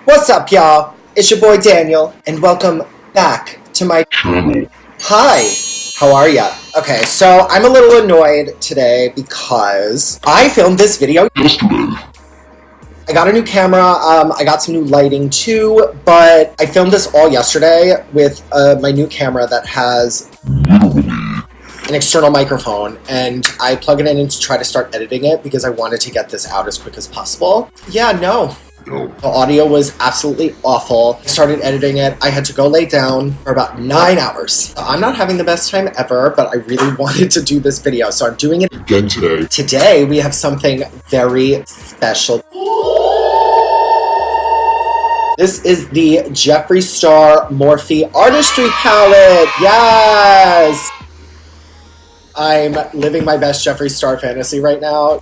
What's up, y'all? It's your boy Daniel, and welcome back to my channel. Hi, how are ya? Okay, so I'm a little annoyed today because I filmed this video yesterday. I got a new camera, I got some new lighting too, but I filmed this all yesterday with my new camera that has an external microphone, and I plug it in to try to start editing it because I wanted to get this out as quick as possible. Yeah, no. The audio was absolutely awful. I started editing it. I had to go lay down for about 9 hours. I'm not having the best time ever, but I really wanted to do this video, so I'm doing it again today. Today, we have something very special. This is the Jeffree Star Morphe Artistry palette. Yes! I'm living my best Jeffree Star fantasy right now.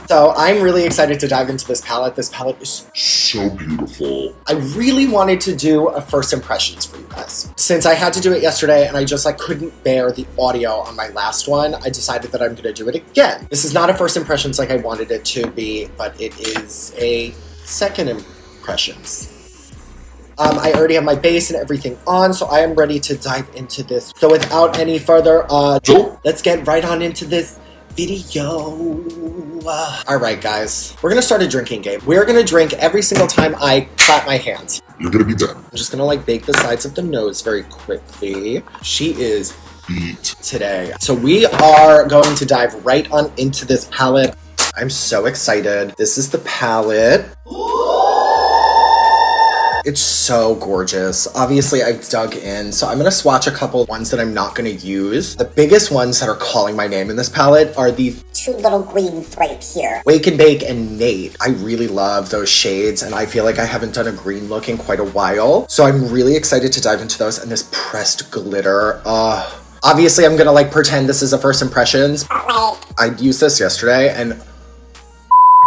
So I'm really excited to dive into this palette. This palette is so beautiful. I really wanted to do a first impressions for you guys. Since I had to do it yesterday and I just couldn't bear the audio on my last one, I decided that I'm gonna do it again. This is not a first impressions like I wanted it to be, but it is a second impressions. I already have my base and everything on, so I am ready to dive into this. So without any further ado, let's get right on into this video. Alright guys, we're gonna start a drinking game. We're gonna drink every single time I clap my hands. You're gonna be done. I'm just gonna bake the sides of the nose very quickly. She is beat today. So we are going to dive right on into this palette. I'm so excited. This is the palette. It's so gorgeous. Obviously, I've dug in, so I'm gonna swatch a couple ones that I'm not gonna use. The biggest ones that are calling my name in this palette are these two little greens right here. Wake and Bake and Nate. I really love those shades, and I feel like I haven't done a green look in quite a while. So I'm really excited to dive into those, and this pressed glitter. Obviously, I'm gonna pretend this is a first impressions. I used this yesterday, and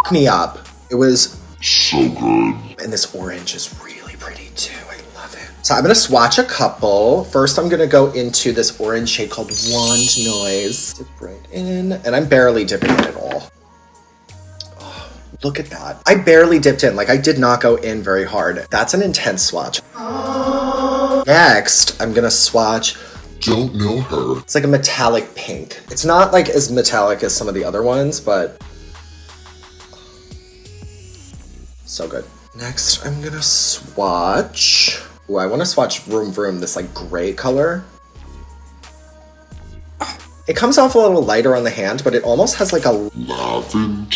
me up. It was so good. And this orange is really pretty too. I love it. So I'm gonna swatch a couple. First, I'm gonna go into this orange shade called Wand Noise. Dip right in, and I'm barely dipping in at all. Oh, look at that. I barely dipped in. I did not go in very hard. That's an intense swatch. Next, I'm gonna swatch Don't Know Her. It's like a metallic pink. It's not as metallic as some of the other ones, but so good. Next, I'm gonna swatch. Ooh, I want to swatch Vroom Vroom, this gray color. It comes off a little lighter on the hand, but it almost has a lavender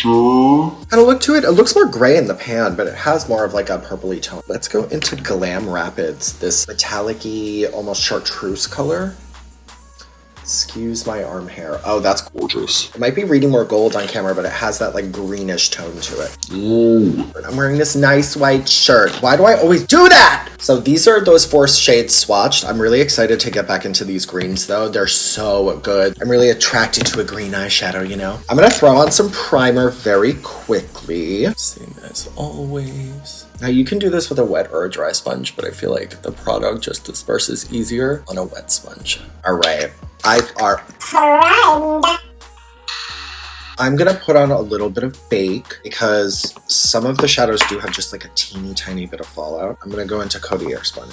kind of look to it. It looks more gray in the pan, but it has more of a purpley tone. Let's go into Glam Rapids, this metallic-y, almost chartreuse color. Excuse my arm hair. Oh, that's gorgeous. It might be reading more gold on camera, but it has that greenish tone to it. Ooh. I'm wearing this nice white shirt. Why do I always do that? So these are those 4 shades swatched. I'm really excited to get back into these greens though. They're so good. I'm really attracted to a green eyeshadow, you know? I'm gonna throw on some primer very quickly. Same as always. Now you can do this with a wet or a dry sponge, but I feel like the product just disperses easier on a wet sponge. All right. I'm gonna put on a little bit of Bake because some of the shadows do have just a teeny tiny bit of fallout. I'm gonna go into Coty Airspun.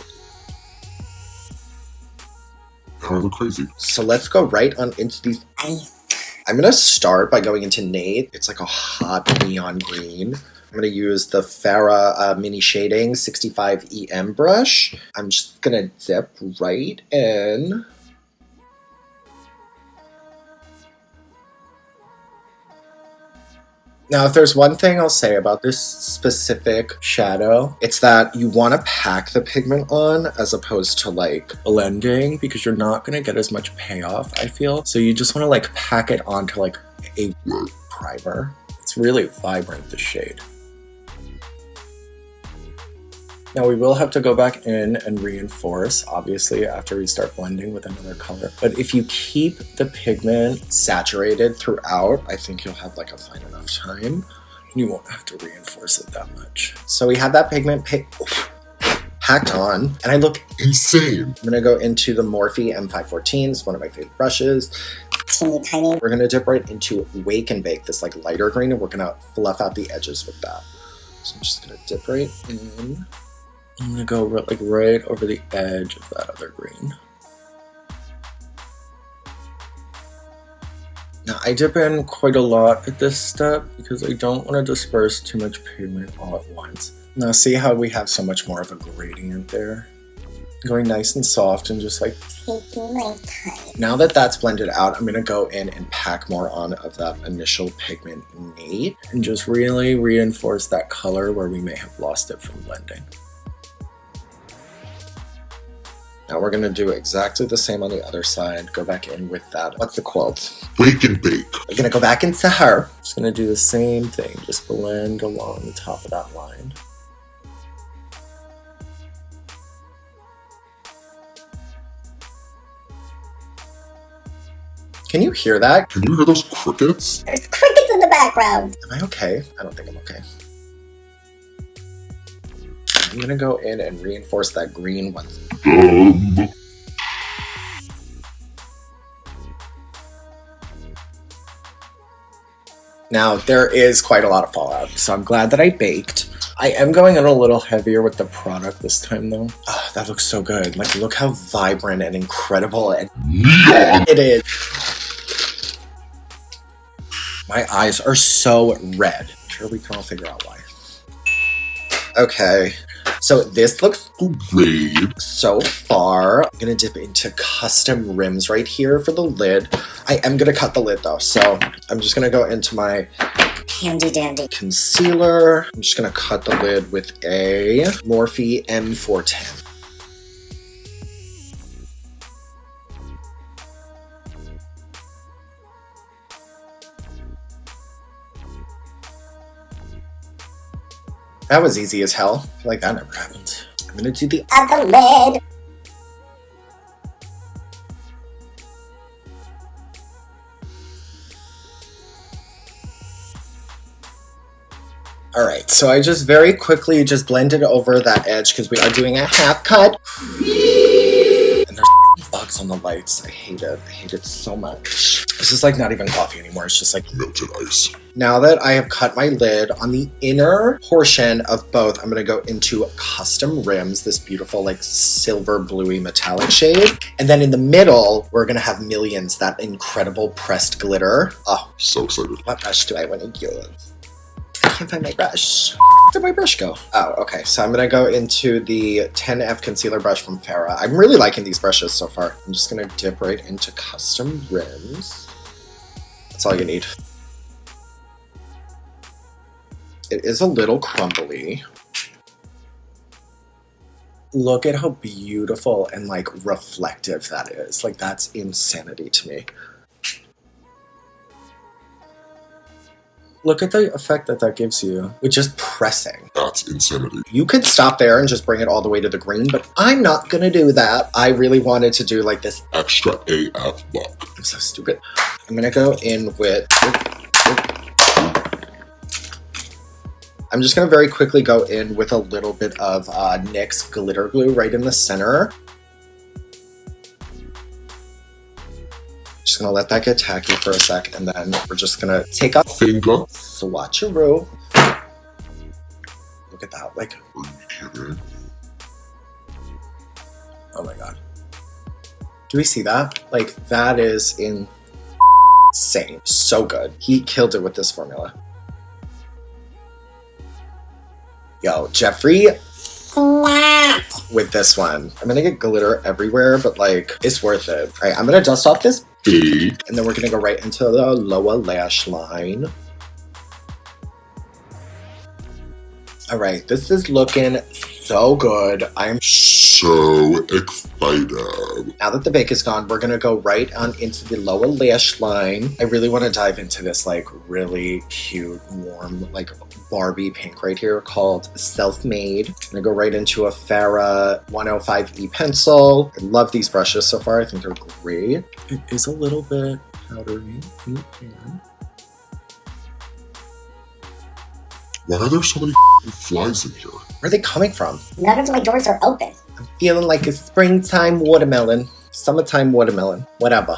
Kind of crazy. So let's go right on into these. I'm gonna start by going into Nate. It's a hot neon green. I'm gonna use the Farrah Mini Shading 65 EM brush. I'm just gonna dip right in. Now, if there's one thing I'll say about this specific shadow, it's that you want to pack the pigment on as opposed to blending, because you're not going to get as much payoff, I feel. So you just want to pack it onto a primer. It's really vibrant, the shade. Now we will have to go back in and reinforce, obviously, after we start blending with another color. But if you keep the pigment saturated throughout, I think you'll have a fine enough time. And you won't have to reinforce it that much. So we have that pigment packed on, and I look insane. I'm gonna go into the Morphe M514. It's one of my favorite brushes. Teeny tiny. We're gonna dip right into Wake and Bake, this lighter green, and we're gonna fluff out the edges with that. So I'm just gonna dip right in. I'm gonna go like right over the edge of that other green. Now I dip in quite a lot at this step because I don't want to disperse too much pigment all at once. Now see how we have so much more of a gradient there? Going nice and soft and just like taking my time. Now that that's blended out, I'm gonna go in and pack more on of that initial pigment made and just really reinforce that color where we may have lost it from blending. Now we're gonna do exactly the same on the other side. Go back in with that. What's the quote? Wake and bake. We're gonna go back into her. Just gonna do the same thing. Just blend along the top of that line. Can you hear that? Can you hear those crickets? There's crickets in the background. Am I okay? I don't think I'm okay. I'm gonna go in and reinforce that green one. Now, there is quite a lot of fallout, so I'm glad that I baked. I am going in a little heavier with the product this time, though. Oh, that looks so good. Like, look how vibrant and incredible and neon it is. My eyes are so red. I'm sure we can all figure out why. Okay, so this looks great so far. I'm gonna dip into custom rims right here for the lid. I am gonna cut the lid though, so I'm just gonna go into my handy dandy concealer. I'm just gonna cut the lid with a Morphe M410. That was easy as hell. I feel like that never happened. I'm gonna do the other lid. Alright, so I just very quickly just blended over that edge because we are doing a half cut. And there's bugs on the lights. I hate it. I hate it so much. This is like not even coffee anymore. It's just like melted ice. Now that I have cut my lid on the inner portion of both, I'm gonna go into custom rims, this beautiful like silver bluey metallic shade. And then in the middle, we're gonna have Millions, that incredible pressed glitter. Oh, so excited. What brush do I want to use? I can't find my brush. Where did my brush go? Oh, okay. So I'm gonna go into the 10F concealer brush from Farrah. I'm really liking these brushes so far. I'm just gonna dip right into custom rims. That's all you need. It is a little crumbly. Look at how beautiful and like reflective that is. Like that's insanity to me. Look at the effect that that gives you with just pressing. That's insanity. You could stop there and just bring it all the way to the green, but I'm not gonna do that. I really wanted to do like this extra AF look. I'm so stupid. I'm gonna go in with... I'm just gonna very quickly go in with a little bit of NYX glitter glue right in the center. Just gonna let that get tacky for a sec, and then we're just gonna take a finger, swatcheroo. Look at that, like, are you kidding? Oh my god. Do we see that? Like, that is insane. So good. He killed it with this formula. Yo, Jeffree with this one. I'm gonna get glitter everywhere, but like, it's worth it. All right, I'm gonna dust off this and then we're gonna go right into the lower lash line. All right, this is looking so good. I'm so excited. Now that the bake is gone, we're gonna go right on into the lower lash line. I really want to dive into this like really cute, warm, like Barbie pink right here called Self-Made. I'm gonna go right into a Farrah 105E pencil. I love these brushes so far. I think they're great. It is a little bit powdery. Why are there so many flies in here? Where are they coming from? None of my doors are open. I'm feeling like a springtime watermelon, summertime watermelon, whatever.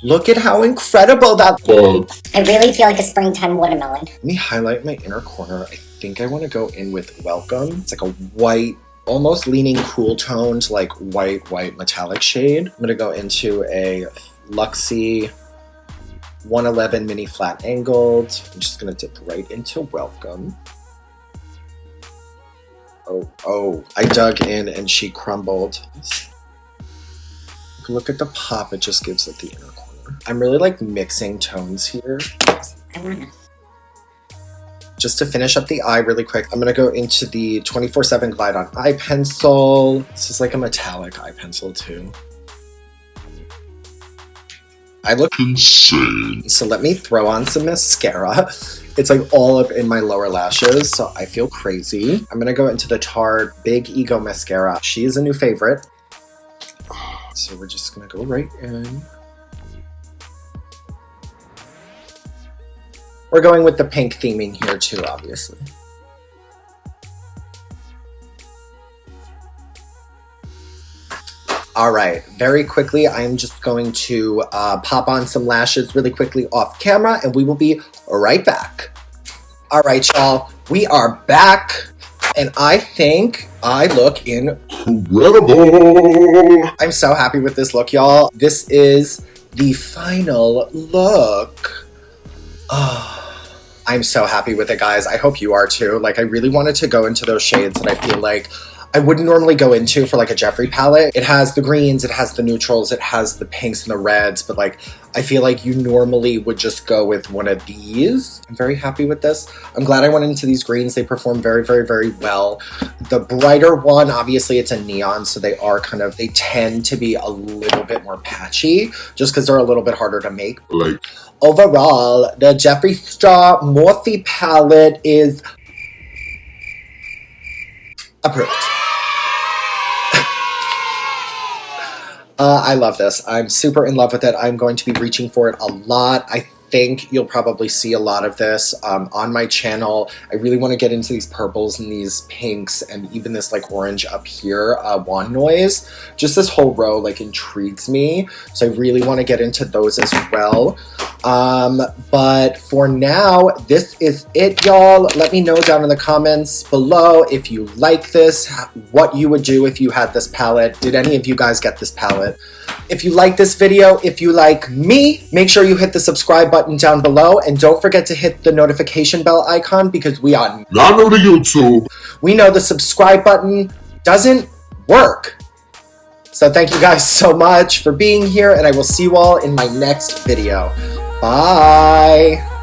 Look at how incredible that Fuck. I really feel like a springtime watermelon. Let me highlight my inner corner. I think I want to go in with Welcome. It's like a white, almost leaning cool toned, like white metallic shade. I'm gonna go into a Luxie 111 mini flat angled. I'm just gonna dip right into Welcome. Oh, I dug in and she crumbled. Look at the pop it just gives at the inner corner. I'm really like mixing tones here. I wanna. Just to finish up the eye really quick, I'm gonna go into the 24/7 Glide On Eye Pencil. This is like a metallic eye pencil too. I look Insane. So let me throw on some mascara. It's like all up in my lower lashes, so I feel crazy. I'm gonna go into the Tarte Big Ego Mascara. She is a new favorite. So we're just gonna go right in. We're going with the pink theming here too, obviously. All right, very quickly, I'm just going to pop on some lashes really quickly off camera, and we will be right back. All right, y'all, we are back, and I think I look Incredible. I'm so happy with this look, y'all. This is the final look. Oh, I'm so happy with it, guys. I hope you are too. Like, I really wanted to go into those shades that I feel like I wouldn't normally go into for like a Jeffree palette. It has the greens, it has the neutrals, it has the pinks and the reds, but like, I feel like you normally would just go with one of these. I'm very happy with this. I'm glad I went into these greens. They perform very, very, very well. The brighter one, obviously it's a neon, so they tend to be a little bit more patchy, just because they're a little bit harder to make. Like, Overall, the Jeffree Star Morphe palette is approved. I love this. I'm super in love with it. I'm going to be reaching for it a lot. I think you'll probably see a lot of this on my channel. I really want to get into these purples and these pinks and even this like orange up here, Wand Noise. Just this whole row like intrigues me. So I really want to get into those as well. But for now, this is it, y'all. Let me know down in the comments below if you like this, what you would do if you had this palette. Did any of you guys get this palette? If you like this video, if you like me, make sure you hit the subscribe button down below, and don't forget to hit the notification bell icon because we are not new to YouTube. We know the subscribe button doesn't work. So thank you guys so much for being here, and I will see you all in my next video. Bye!